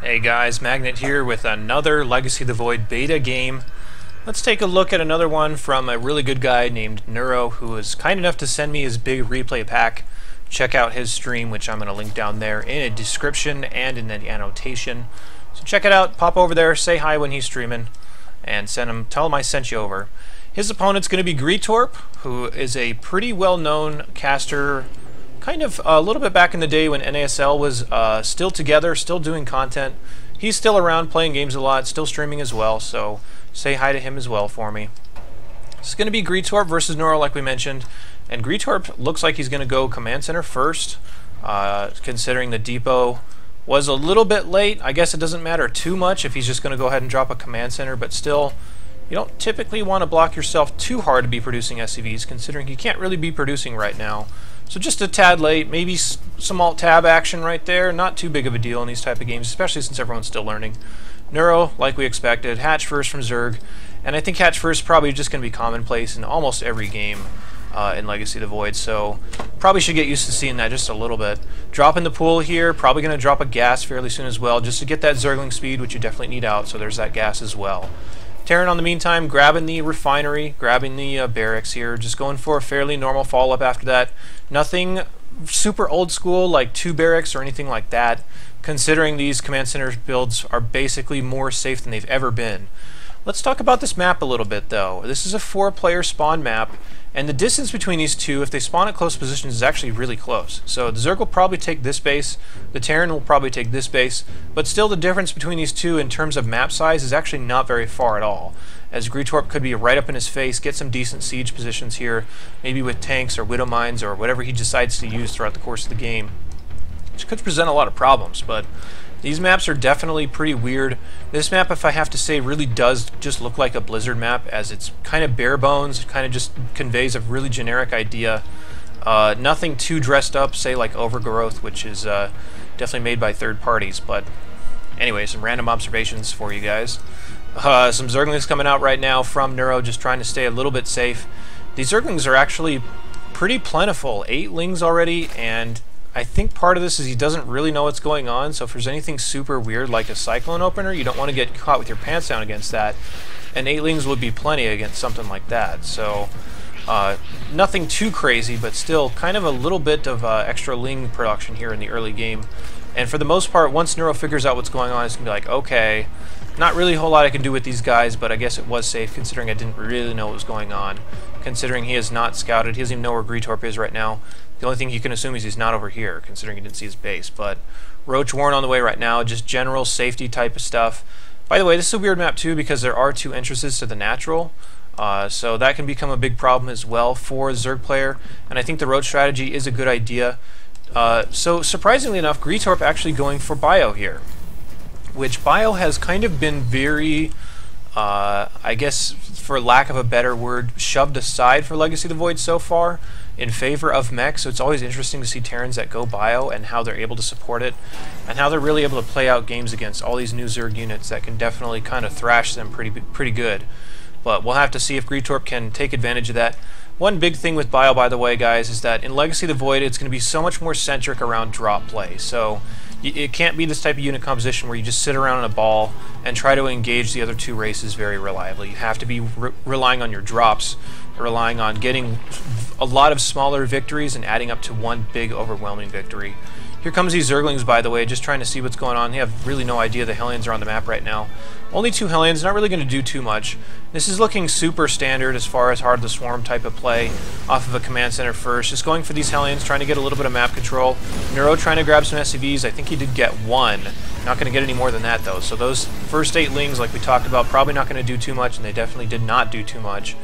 Hey guys, Magnet here with another Legacy of the Void beta game. Let's take a look at another one from a really good guy named Neuro, who was kind enough to send me his big replay pack. Check out his stream, which I'm going to link down there in a description and in the annotation. So check it out, pop over there, say hi when he's streaming, and tell him I sent you over. His opponent's going to be Gretorp, who is a pretty well-known caster, kind of a little bit back in the day when NASL was still together, still doing content. He's still around playing games a lot, still streaming as well, so say hi to him as well for me. It's going to be Gretorp versus Neuro like we mentioned, and Gretorp looks like he's going to go Command Center first, considering the depot was a little bit late. I guess it doesn't matter too much if he's just going to go ahead and drop a Command Center, but still, you don't typically want to block yourself too hard to be producing SCVs, considering you can't really be producing right now. So just a tad late, maybe some alt-tab action right there, not too big of a deal in these type of games, especially since everyone's still learning. Neuro, like we expected, Hatch first from Zerg, and I think Hatch first is probably just going to be commonplace in almost every game in Legacy of the Void, so probably should get used to seeing that just a little bit. Drop in the pool here, probably going to drop a gas fairly soon as well, just to get that Zergling speed, which you definitely need out, so there's that gas as well. Terran, on the meantime, grabbing the refinery, grabbing the barracks here, just going for a fairly normal follow-up after that. Nothing super old school like 2 barracks or anything like that, considering these command center builds are basically more safe than they've ever been. Let's talk about this map a little bit though. This is a 4-player spawn map, and the distance between these two, if they spawn at close positions, is actually really close. So the Zerg will probably take this base, the Terran will probably take this base, but still the difference between these two in terms of map size is actually not very far at all, as Gretorp could be right up in his face, get some decent siege positions here, maybe with tanks or widow mines or whatever he decides to use throughout the course of the game, which could present a lot of problems, but these maps are definitely pretty weird. This map, if I have to say, really does just look like a Blizzard map, as it's kind of bare bones, it kind of just conveys a really generic idea. Nothing too dressed up, say like Overgrowth, which is definitely made by third parties, but anyway, some random observations for you guys. Some Zerglings coming out right now from Neuro, just trying to stay a little bit safe. These Zerglings are actually pretty plentiful, 8 lings already, and I think part of this is he doesn't really know what's going on, so if there's anything super weird like a Cyclone opener, you don't want to get caught with your pants down against that, and 8 lings would be plenty against something like that. So nothing too crazy, but still kind of a little bit of extra ling production here in the early game. And for the most part, once Neuro figures out what's going on, it's going to be like, okay, not really a whole lot I can do with these guys, but I guess it was safe considering I didn't really know what was going on. Considering he is not scouted, he doesn't even know where Gretorp is right now. The only thing you can assume is he's not over here, considering he didn't see his base. But Roach Warren on the way right now, just general safety type of stuff. By the way, this is a weird map too because there are 2 entrances to the natural, so that can become a big problem as well for a Zerg player, and I think the Roach strategy is a good idea. So surprisingly enough, Gretorp actually going for Bio here, which Bio has kind of been very, I guess for lack of a better word, shoved aside for Legacy of the Void so far in favor of mech, so it's always interesting to see Terrans that go Bio and how they're able to support it, and how they're really able to play out games against all these new Zerg units that can definitely kind of thrash them pretty good. But we'll have to see if Gretorp can take advantage of that. One big thing with Bio, by the way, guys, is that in Legacy of the Void, it's going to be so much more centric around drop play. So it can't be this type of unit composition where you just sit around in a ball and try to engage the other 2 races very reliably. You have to be relying on your drops, relying on getting a lot of smaller victories and adding up to one big overwhelming victory. Here comes these Zerglings, by the way, just trying to see what's going on. They have really no idea the Hellions are on the map right now. Only 2 Hellions, not really going to do too much. This is looking super standard as far as Heart of the Swarm type of play off of a command center first. Just going for these Hellions, trying to get a little bit of map control. Neuro trying to grab some SCVs. I think he did get 1. Not going to get any more than that though. So those first 8 lings, like we talked about, probably not going to do too much, and they definitely did not do too much.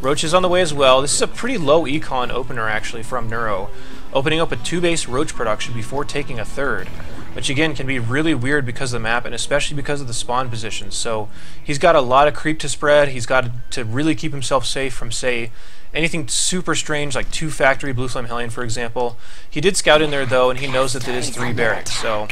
Roach is on the way as well. This is a pretty low econ opener actually from Neuro, opening up a 2-base Roach production before taking a 3rd, which again can be really weird because of the map and especially because of the spawn positions. So he's got a lot of creep to spread. He's got to really keep himself safe from, say, anything super strange like 2 factory Blue Flame Hellion, for example. He did scout in there though, and he knows that it is 3 barracks, so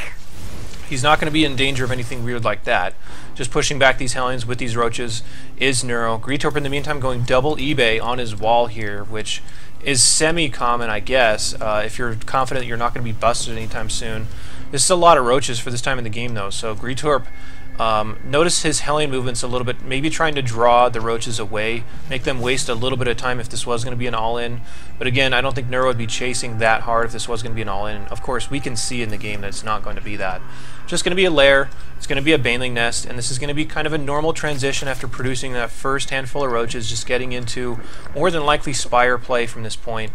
he's not going to be in danger of anything weird like that. Just pushing back these Hellions with these Roaches is Neuro. Gretorp in the meantime going double eBay on his wall here, which is semi-common, I guess, if you're confident that you're not going to be busted anytime soon. This is a lot of roaches for this time in the game, though, so Gretorp, notice his Hellion movements a little bit, maybe trying to draw the roaches away, make them waste a little bit of time if this was going to be an all-in. But again, I don't think Neuro would be chasing that hard if this was going to be an all-in. Of course, we can see in the game that it's not going to be that. Just going to be a lair, it's going to be a baneling nest, and this is going to be kind of a normal transition after producing that first handful of roaches, just getting into more than likely Spire play from this point,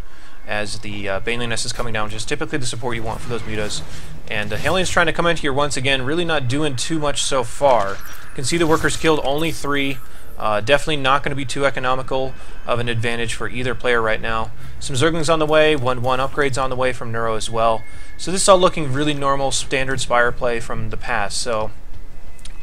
as the baneling nest is coming down, which is typically the support you want for those mutas. And Hellion's trying to come in here once again, really not doing too much so far. You can see the workers killed only 3. Definitely not going to be too economical of an advantage for either player right now. Some Zerglings on the way, 1-1 upgrades on the way from Neuro as well. So this is all looking really normal, standard Spire play from the past. So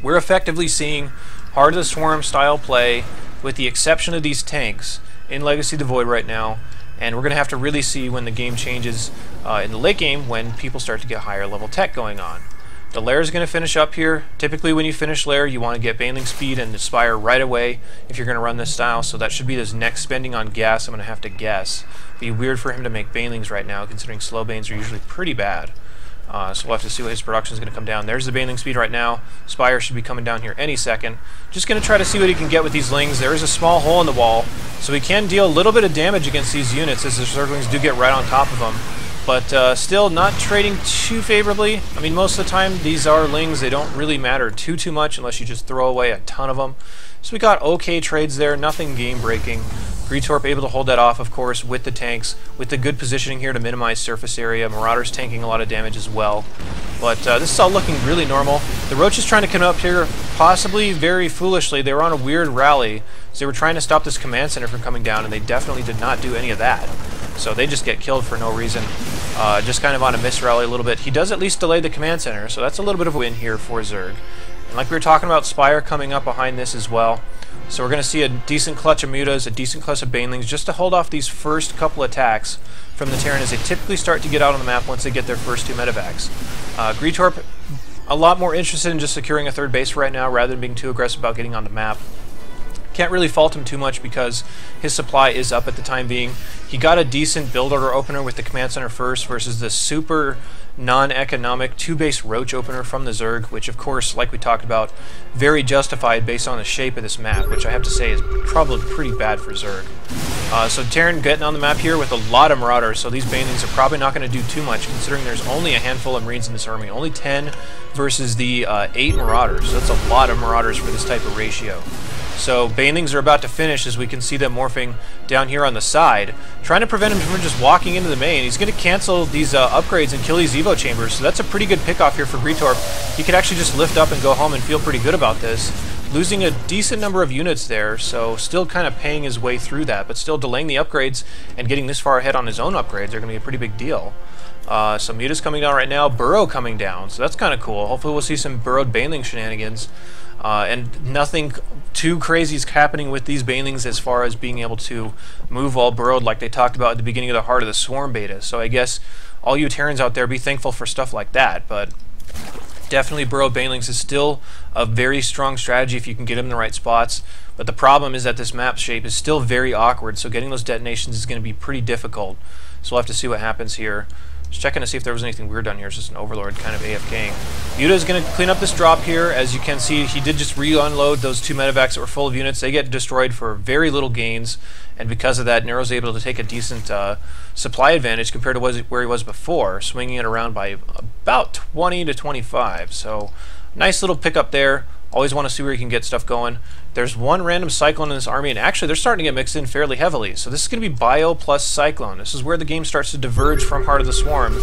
we're effectively seeing Heart of the Swarm style play, with the exception of these tanks, in Legacy of the Void right now. And we're going to have to really see when the game changes in the late game, when people start to get higher level tech going on. The lair is going to finish up here. Typically when you finish lair, you want to get baneling speed and Spire right away if you're going to run this style, so that should be his next spending on gas, I'm going to have to guess. Be weird for him to make banelings right now, considering slow banes are usually pretty bad. So we'll have to see what his production is going to come down. There's the baneling speed right now. Spire should be coming down here any second. Just going to try to see what he can get with these lings. There is a small hole in the wall, so he can deal a little bit of damage against these units, as the Zerglings do get right on top of him. But still not trading too favorably. I mean, most of the time these are lings. They don't really matter too much unless you just throw away a ton of them. So we got okay trades there, nothing game-breaking. Gretorp able to hold that off, of course, with the tanks, with the good positioning here to minimize surface area. Marauders tanking a lot of damage as well. But this is all looking really normal. The Roaches trying to come up here, possibly very foolishly. They were on a weird rally, so they were trying to stop this command center from coming down, and they definitely did not do any of that. So they just get killed for no reason. Just kind of on a misrally a little bit. He does at least delay the command center, so that's a little bit of a win here for Zerg. And like we were talking about, Spire coming up behind this as well. So we're going to see a decent clutch of mutas, a decent clutch of banelings, just to hold off these first couple attacks from the Terran as they typically start to get out on the map once they get their first 2 medevacs. Gretorp, a lot more interested in just securing a third base right now rather than being too aggressive about getting on the map. Can't really fault him too much because his supply is up at the time being. He got a decent build order opener with the command center first versus the super non-economic 2-base roach opener from the Zerg, which of course, like we talked about, very justified based on the shape of this map, which I have to say is probably pretty bad for Zerg. So Terran getting on the map here with a lot of Marauders, so these banelings are probably not going to do too much considering there's only a handful of Marines in this army, only 10 versus the 8 Marauders, so that's a lot of Marauders for this type of ratio. So banelings are about to finish as we can see them morphing down here on the side, trying to prevent him from just walking into the main. He's going to cancel these upgrades and kill these Evo chambers, so that's a pretty good pickoff here for Gretorp. He could actually just lift up and go home and feel pretty good about this. Losing a decent number of units there, so still kind of paying his way through that, but still delaying the upgrades and getting this far ahead on his own upgrades are going to be a pretty big deal. Some mutas coming down right now, Burrow coming down, so that's kind of cool. Hopefully we'll see some burrowed baneling shenanigans. And nothing too crazy is happening with these banelings as far as being able to move while burrowed like they talked about at the beginning of the Heart of the Swarm beta. So I guess all you Terrans out there, be thankful for stuff like that. But definitely burrowed banelings is still a very strong strategy if you can get them in the right spots. But the problem is that this map shape is still very awkward, so getting those detonations is going to be pretty difficult. So we'll have to see what happens here. Just checking to see if there was anything weird down here. It's just an Overlord kind of AFKing. Yuta is going to clean up this drop here. As you can see, he did just re-unload those 2 medevacs that were full of units. They get destroyed for very little gains, and because of that, Neuro's able to take a decent supply advantage compared to where he was before, swinging it around by about 20 to 25. So nice little pickup there. Always want to see where you can get stuff going. There's one random Cyclone in this army, and actually they're starting to get mixed in fairly heavily. So this is going to be Bio plus Cyclone. This is where the game starts to diverge from Heart of the Swarm,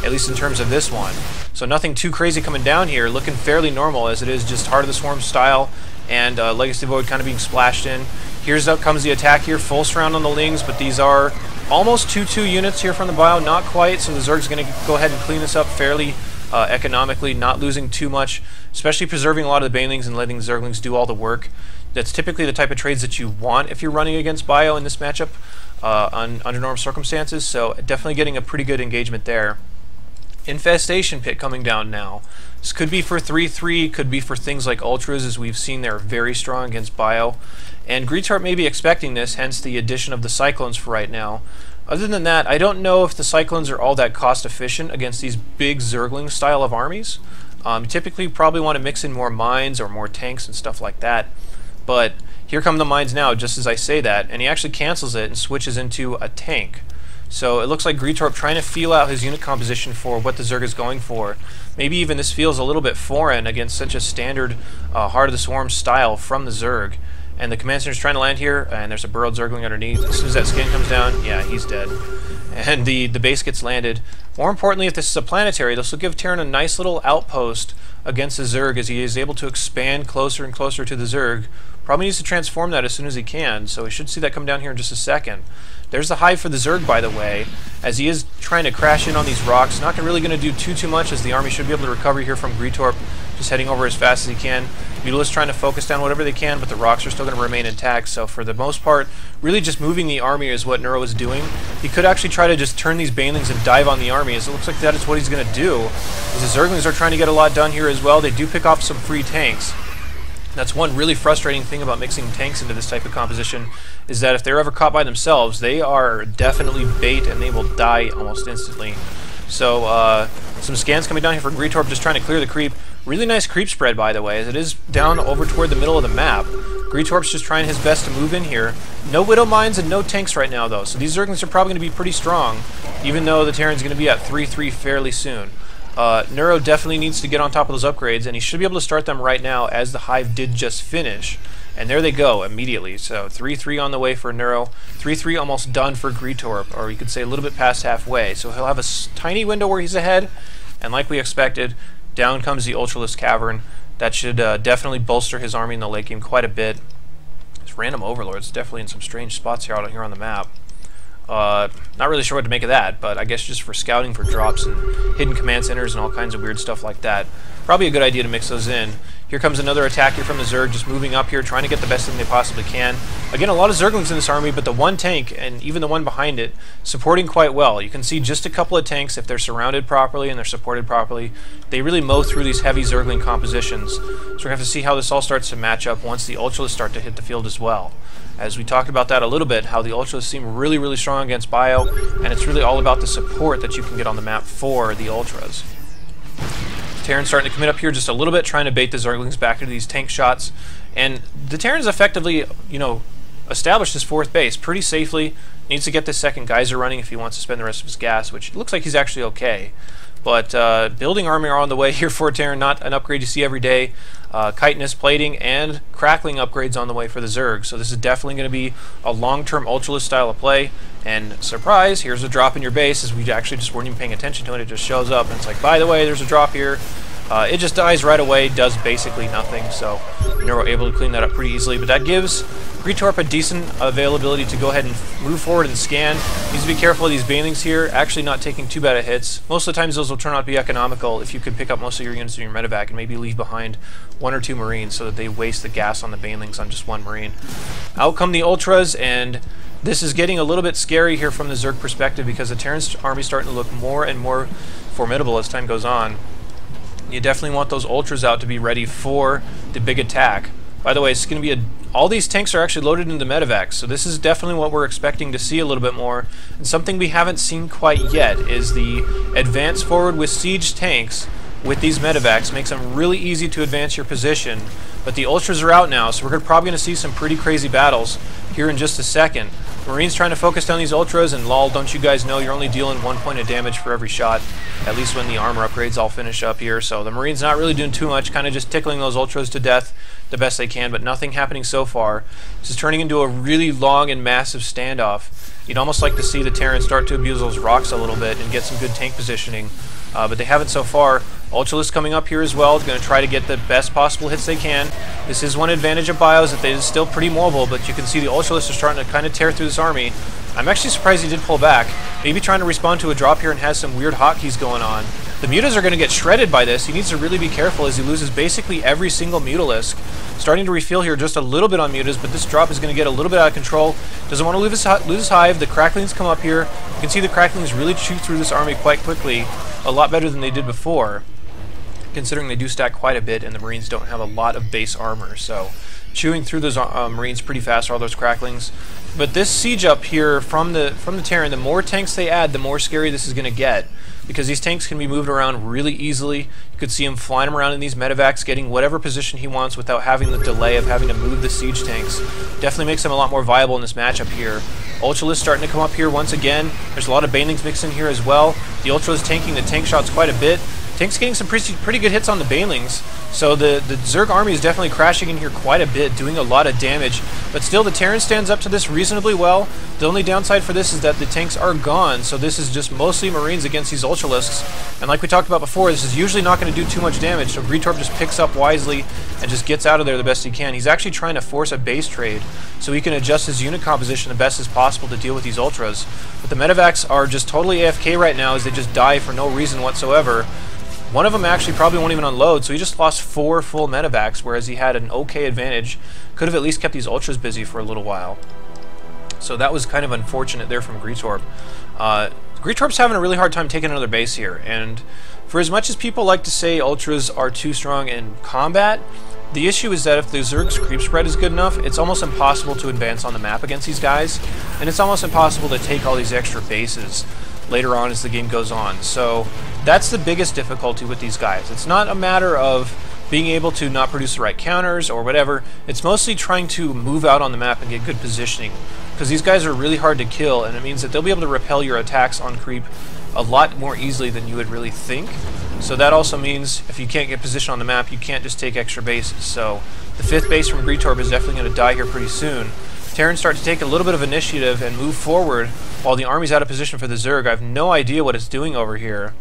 at least in terms of this one. So nothing too crazy coming down here, looking fairly normal as it is just Heart of the Swarm style and Legacy of the Void kind of being splashed in. Here's up comes the attack here, full surround on the Lings, but these are almost 2-2 units here from the Bio, not quite, so the Zerg's going to go ahead and clean this up fairly economically, not losing too much, especially preserving a lot of the banelings and letting the Zerglings do all the work. That's typically the type of trades that you want if you're running against Bio in this matchup under normal circumstances, so definitely getting a pretty good engagement there. Infestation Pit coming down now. This could be for 3-3, could be for things like Ultras, as we've seen they're very strong against Bio. And Gretorp may be expecting this, hence the addition of the Cyclones for right now. Other than that, I don't know if the Cyclones are all that cost efficient against these big Zergling style of armies. Typically probably want to mix in more mines or more tanks and stuff like that. But here come the mines now, just as I say that, and he actually cancels it and switches into a tank. So it looks like Gretorp trying to feel out his unit composition for what the Zerg is going for. Maybe even this feels a little bit foreign against such a standard Heart of the Swarm style from the Zerg. And the Command Center's trying to land here, and there's a burrowed Zergling underneath. As soon as that skin comes down, yeah, he's dead. And the base gets landed. More importantly, if this is a planetary, this will give Terran a nice little outpost against the Zerg as he is able to expand closer and closer to the Zerg. Probably needs to transform that as soon as he can, so we should see that come down here in just a second. There's the hive for the Zerg, by the way, as he is trying to crash in on these rocks. Not really going to do too much, as the army should be able to recover here from Gretorp, just heading over as fast as he can. Mutalisks trying to focus down whatever they can, but the rocks are still going to remain intact, so for the most part, really just moving the army is what Neuro is doing. He could actually try to just turn these Banelings and dive on the army, as it looks like that is what he's going to do. As the Zerglings are trying to get a lot done here as well. They do pick off some free tanks. That's one really frustrating thing about mixing tanks into this type of composition, is that if they're ever caught by themselves, they are definitely bait and they will die almost instantly. So some scans coming down here for Gretorp, just trying to clear the creep. Really nice creep spread, by the way, as it is down over toward the middle of the map. Gretorp's just trying his best to move in here. No Widow Mines and no tanks right now, though, so these Zerglings are probably going to be pretty strong, even though the Terran's going to be at 3-3 fairly soon. Neuro definitely needs to get on top of those upgrades, and he should be able to start them right now, as the hive did just finish. And there they go immediately. So 3-3 on the way for Neuro, 3-3 almost done for Gretorp, or you could say a little bit past halfway. So he'll have a tiny window where he's ahead, and like we expected, down comes the Ultralisk Cavern. That should definitely bolster his army in the late game quite a bit. This random Overlord's definitely in some strange spots here out here on the map. Not really sure what to make of that, but I guess just for scouting for drops and hidden command centers and all kinds of weird stuff like that. Probably a good idea to mix those in. Here comes another attack here from the Zerg, just moving up here, trying to get the best thing they possibly can. Again, a lot of Zerglings in this army, but the one tank, and even the one behind it, supporting quite well. You can see just a couple of tanks, if they're surrounded properly and they're supported properly, they really mow through these heavy Zergling compositions. So we're going to have to see how this all starts to match up once the Ultralisks start to hit the field as well. As we talked about that a little bit, how the Ultralisks seem really strong against Bio, and it's really all about the support that you can get on the map for the Ultras. Terran's starting to commit up here just a little bit, trying to bait the Zerglings back into these tank shots. And the Terran's effectively, established his fourth base pretty safely. Needs to get this second geyser running if he wants to spend the rest of his gas, which looks like he's actually okay. But building army are on the way here for Terran, not an upgrade you see every day. Chitinous plating and crackling upgrades on the way for the Zerg. So this is definitely going to be a long-term Ultralisk style of play. And surprise, here's a drop in your base, as we actually just weren't even paying attention to it. It just shows up, and it's like, by the way, there's a drop here. It just dies right away, does basically nothing, so Neuro able to clean that up pretty easily. But that gives Gretorp a decent availability to go ahead and move forward and scan. Needs to be careful of these Banelings here, actually not taking too bad of hits. Most of the times those will turn out to be economical if you could pick up most of your units in your medevac and maybe leave behind 1 or 2 Marines so that they waste the gas on the Banelings on just 1 Marine. Out come the Ultras, and this is getting a little bit scary here from the Zerg perspective, because the Terran's army is starting to look more and more formidable as time goes on. You definitely want those Ultras out to be ready for the big attack. By the way, it's going to be all these tanks are actually loaded into medevacs, so this is definitely what we're expecting to see a little bit more. And something we haven't seen quite yet is the advance forward with siege tanks with these medevacs. Makes them really easy to advance your position. But the Ultras are out now, so we're probably going to see some pretty crazy battles here in just a second. Marines trying to focus down these Ultras, and lol, don't you guys know you're only dealing 1 point of damage for every shot, at least when the armor upgrades all finish up here. So the Marines not really doing too much, kind of just tickling those Ultras to death the best they can, but nothing happening so far. This is turning into a really long and massive standoff. You'd almost like to see the Terrans start to abuse those rocks a little bit and get some good tank positioning, but they haven't so far. Ultralisk coming up here as well, going to try to get the best possible hits they can. This is one advantage of Bios, that they're still pretty mobile, but you can see the Ultralisk are starting to kind of tear through this army. I'm actually surprised he did pull back. Maybe trying to respond to a drop here and has some weird hotkeys going on. The Mutas are going to get shredded by this. He needs to really be careful as he loses basically every single Mutalisk. Starting to refill here just a little bit on Mutas, but this drop is going to get a little bit out of control. Doesn't want to lose his hive. The Cracklings come up here. You can see the Cracklings really chew through this army quite quickly, a lot better than they did before. considering they do stack quite a bit and the Marines don't have a lot of base armor. So chewing through those Marines pretty fast, all those cracklings. But this siege up here from the Terran, the more tanks they add, the more scary this is going to get, because these tanks can be moved around really easily. You could see him flying around in these medevacs, getting whatever position he wants without having the delay of having to move the siege tanks. Definitely makes him a lot more viable in this matchup here. Ultralisk starting to come up here once again. There's a lot of Banelings mixed in here as well. The Ultra's tanking the tank shots quite a bit. Tank's getting some pretty good hits on the Banelings, so the Zerg army is definitely crashing in here quite a bit, doing a lot of damage, but still the Terran stands up to this reasonably well. The only downside for this is that the tanks are gone, so this is just mostly Marines against these Ultralisks, and like we talked about before, this is usually not going to do too much damage, so Gretorp just picks up wisely and just gets out of there the best he can. He's actually trying to force a base trade so he can adjust his unit composition the best as possible to deal with these Ultras, but the medevacs are just totally AFK right now as they just die for no reason whatsoever. One of them actually probably won't even unload, so he just lost 4 full medevacs, whereas he had an okay advantage. Could have at least kept these Ultras busy for a little while. So that was kind of unfortunate there from Gretorp. Gretorp's having a really hard time taking another base here, and for as much as people like to say Ultras are too strong in combat, the issue is that if the Zerg's creep spread is good enough, it's almost impossible to advance on the map against these guys, and it's almost impossible to take all these extra bases later on as the game goes on. So that's the biggest difficulty with these guys. It's not a matter of being able to not produce the right counters or whatever. It's mostly trying to move out on the map and get good positioning, because these guys are really hard to kill, and it means that they'll be able to repel your attacks on creep a lot more easily than you would really think. So that also means if you can't get position on the map, you can't just take extra bases. So the 5th base from Gretorp is definitely going to die here pretty soon. Terrans start to take a little bit of initiative and move forward while the army's out of position for the Zerg. I have no idea what it's doing over here,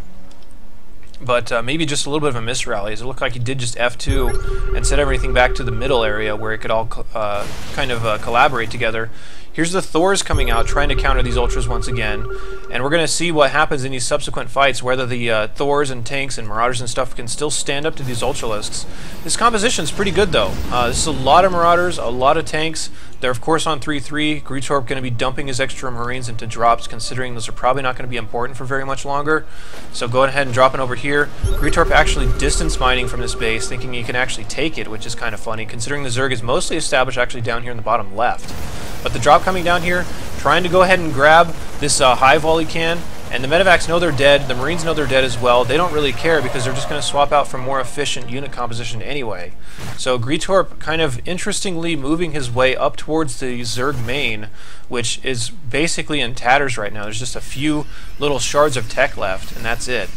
but maybe just a little bit of a misrally. It looked like he did just F2 and set everything back to the middle area where it could all kind of collaborate together. Here's the Thors coming out, trying to counter these Ultras once again, and we're going to see what happens in these subsequent fights, whether the Thors and tanks and Marauders and stuff can still stand up to these Ultralisks. This composition's pretty good, though. This is a lot of Marauders, a lot of tanks. They're, of course, on 3-3. Gretorp going to be dumping his extra Marines into drops, considering those are probably not going to be important for very much longer. So go ahead and drop it over here. Gretorp actually distance mining from this base, thinking he can actually take it, which is kind of funny, considering the Zerg is mostly established actually down here in the bottom left. But the drop coming down here, trying to go ahead and grab this high volley can, and the medevacs know they're dead, the Marines know they're dead as well. They don't really care because they're just going to swap out for more efficient unit composition anyway. So Gretorp kind of interestingly moving his way up towards the Zerg main, which is basically in tatters right now. There's just a few little shards of tech left, and that's it.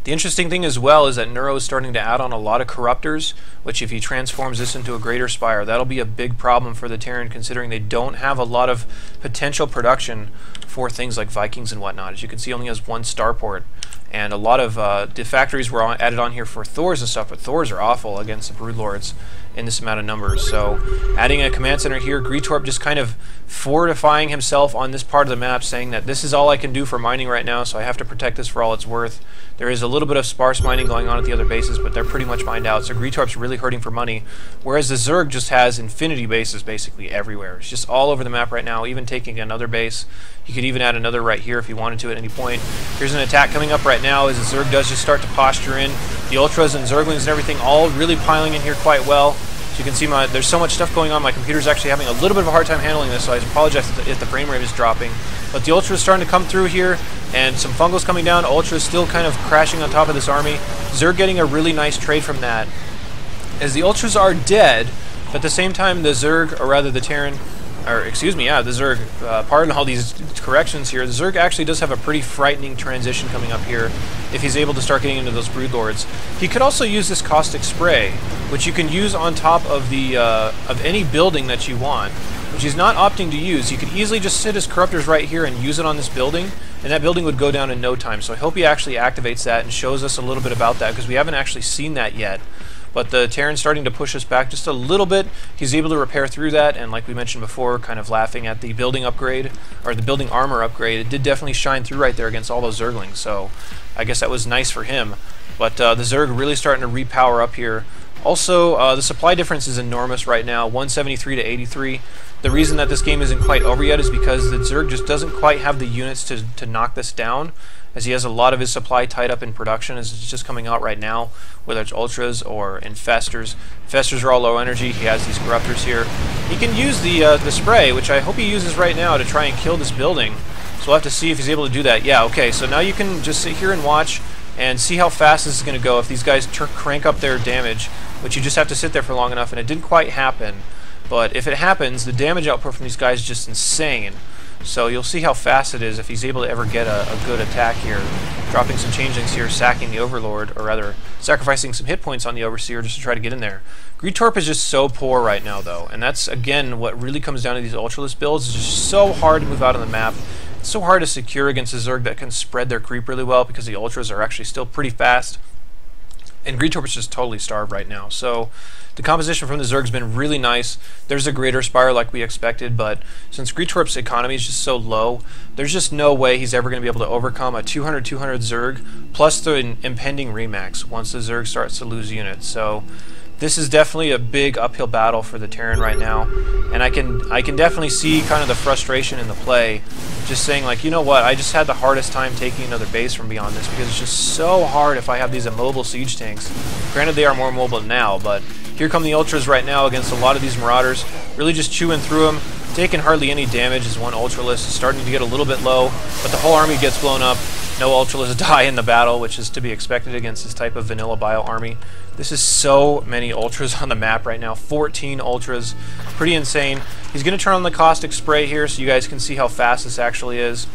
The interesting thing as well is that Neuro is starting to add on a lot of corruptors, which if he transforms this into a Greater Spire, that'll be a big problem for the Terran, considering they don't have a lot of potential production for things like Vikings and whatnot. As you can see, only has 1 starport, and a lot of the factories were added on here for Thors and stuff, but Thors are awful against the Broodlords in this amount of numbers. So adding a command center here, Gretorp just kind of fortifying himself on this part of the map, saying that this is all I can do for mining right now, so I have to protect this for all it's worth. There is a little bit of sparse mining going on at the other bases, but they're pretty much mined out, so Gretorp's really hurting for money, whereas the Zerg just has infinity bases basically everywhere. It's just all over the map right now, even taking another base. You could even add another right here if you wanted to at any point. Here's an attack coming up right now as the Zerg does just start to posture in. The Ultras and Zerglings and everything all really piling in here quite well. So you can see there's so much stuff going on, my computer's actually having a little bit of a hard time handling this, so I apologize if the frame rate is dropping. But the Ultra is starting to come through here, and some Fungals coming down. Ultra is still kind of crashing on top of this army. Zerg getting a really nice trade from that, as the Ultras are dead, but at the same time the Zerg, or rather the Terran, or excuse me, yeah, the Zerg, pardon all these corrections here, the Zerg actually does have a pretty frightening transition coming up here if he's able to start getting into those Broodlords. He could also use this Caustic Spray, which you can use on top of the of any building that you want, which he's not opting to use. You could easily just sit his Corruptors right here and use it on this building, and that building would go down in no time. So I hope he actually activates that and shows us a little bit about that, because we haven't actually seen that yet. But the Terran's starting to push us back just a little bit. He's able to repair through that, and like we mentioned before, kind of laughing at the building upgrade, or the building armor upgrade, it did definitely shine through right there against all those Zerglings, so I guess that was nice for him. But the Zerg really starting to repower up here. Also, the supply difference is enormous right now, 173 to 83. The reason that this game isn't quite over yet is because the Zerg just doesn't quite have the units to knock this down. as he has a lot of his supply tied up in production as it's just coming out right now, whether it's Ultras or Infestors. Infestors are all low energy. He has these Corruptors here. He can use the spray, which I hope he uses right now to try and kill this building. So we'll have to see if he's able to do that. Yeah, okay, so now you can just sit here and watch and see how fast this is going to go if these guys crank up their damage, which you just have to sit there for long enough, and it didn't quite happen. But if it happens, the damage output from these guys is just insane. So you'll see how fast it is if he's able to ever get a good attack here. Dropping some changelings here, sacking the Overlord, or rather, sacrificing some hit points on the Overseer just to try to get in there. Gretorp is just so poor right now, though, and that's, again, what really comes down to these Ultralist builds. It's just so hard to move out on the map. It's so hard to secure against a Zerg that can spread their creep really well because the Ultras are actually still pretty fast. And Gretorp is just totally starved right now. So the composition from the Zerg's been really nice. There's a Greater Spire like we expected, but since Gretorp's economy is just so low, there's just no way he's ever going to be able to overcome a 200-200 Zerg plus the impending Remax once the Zerg starts to lose units. So this is definitely a big uphill battle for the Terran right now, and I can definitely see kind of the frustration in the play, just saying like, you know what, I just had the hardest time taking another base from beyond this because it's just so hard if I have these immobile siege tanks. Granted, they are more mobile now, but here come the Ultras right now against a lot of these Marauders, really just chewing through them, taking hardly any damage as one Ultralist is starting to get a little bit low, but the whole army gets blown up. No Ultralists die in the battle, which is to be expected against this type of vanilla bio army. This is so many Ultras on the map right now, 14 Ultras, pretty insane. He's going to turn on the Caustic Spray here so you guys can see how fast this actually is.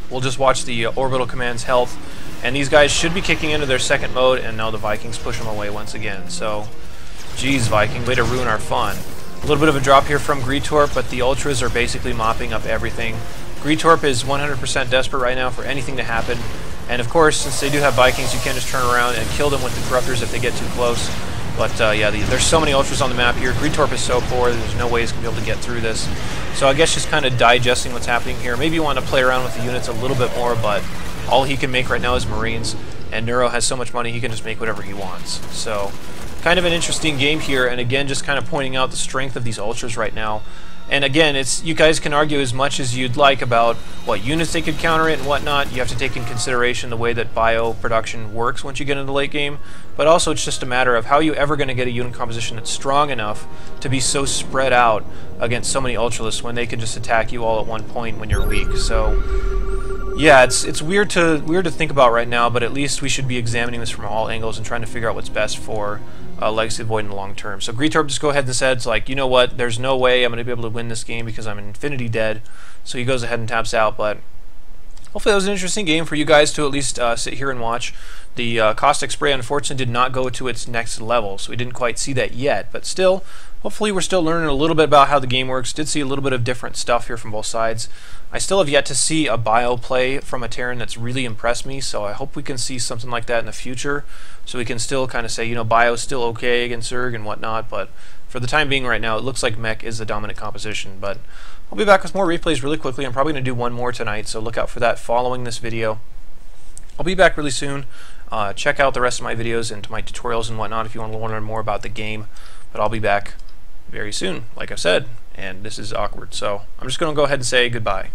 We'll just watch the Orbital Command's health, and these guys should be kicking into their second mode, and now the Vikings push them away once again. So, geez, Viking, way to ruin our fun. A little bit of a drop here from Gretorp, but the Ultras are basically mopping up everything. Gretorp is 100% desperate right now for anything to happen. And of course, since they do have Vikings, you can't just turn around and kill them with the Corruptors if they get too close. But yeah, there's so many Ultras on the map here. Gretorp is so poor, there's no way he's going to be able to get through this. So I guess just kind of digesting what's happening here. Maybe you want to play around with the units a little bit more, but all he can make right now is Marines. And Neuro has so much money, he can just make whatever he wants. So, kind of an interesting game here, and again, just kind of pointing out the strength of these Ultras right now. And again, you guys can argue as much as you'd like about what units they could counter it and whatnot. You have to take in consideration the way that bio production works once you get into the late game. But also, it's just a matter of how are you ever going to get a unit composition that's strong enough to be so spread out against so many Ultralists when they can just attack you all at one point when you're weak. So, yeah, it's weird to think about right now, but at least we should be examining this from all angles and trying to figure out what's best for Legacy of the Void in the long term. So Gretorp just go ahead and says, like, you know what, there's no way I'm going to be able to win this game because I'm infinity dead. So he goes ahead and taps out, but hopefully that was an interesting game for you guys to at least sit here and watch. The Caustic Spray, unfortunately, did not go to its next level, so we didn't quite see that yet, but still, hopefully we're still learning a little bit about how the game works. Did see a little bit of different stuff here from both sides. I still have yet to see a bio play from a Terran that's really impressed me, so I hope we can see something like that in the future, so we can still kind of say, you know, bio's still okay against Zerg and whatnot, but for the time being right now, it looks like mech is the dominant composition. But I'll be back with more replays really quickly. I'm probably going to do one more tonight, so look out for that following this video. I'll be back really soon. Check out the rest of my videos and my tutorials and whatnot if you want to learn more about the game, but I'll be back very soon, like I said, and this is awkward, so I'm just going to go ahead and say goodbye.